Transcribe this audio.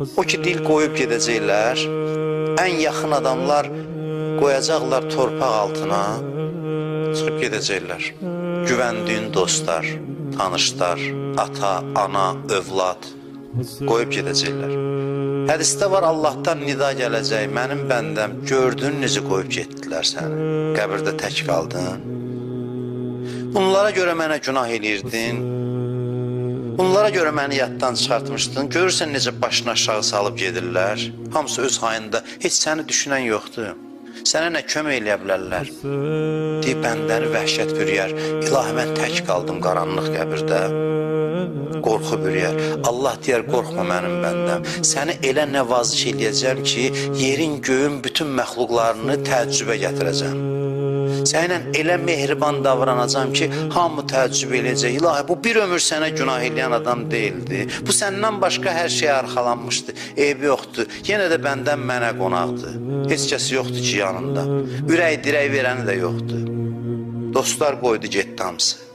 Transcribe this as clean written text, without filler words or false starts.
O ki dil qoyub gedəcəklər, ən yaxın adamlar qoyacaqlar torpaq altına, çıxıb gedəcəklər. Güvəndiyin dostlar, tanışlar, ata, ana, övlad qoyub gedəcəklər. Hədisdə var, Allahdan nida gələcək, mənim bəndəm, gördün necə qoyub getdilər səni, qəbirdə tək qaldın. Bunlara görə mənə günah eləyirdin, bunlara görə məni yaddan çıxartmışdın, görürsən necə başını aşağı salıb gedirlər, hamısı öz hayında, heç səni düşünən yoxdur, sənə nə kömək eləyə bilərlər, deyib bəndəni vəhşət bürüyər, ilahi mən tək qaldım qaranlıq qəbirdə, qorxu bürüyər, Allah deyər, qorxma mənim bəndəm, səni elə nəvaziş eləyəcəm ki, yerin göyün bütün məxluqlarını təəccübə gətirəcəm. Sənlə elə mehriban davranacam ki, hamı təəccüb eləyəcək. İlahi, bu bir ömür sənə günah eləyən adam deyildi. Bu səndən başqa hər şey arxalanmışdı. Eybi yoxdur. Yenə də bəndən mənə qonaqdır. Heç kəs yoxdur ki, yanında. Ürək dirək verəni də yoxdur. Dostlar qoydu getdi hamısı.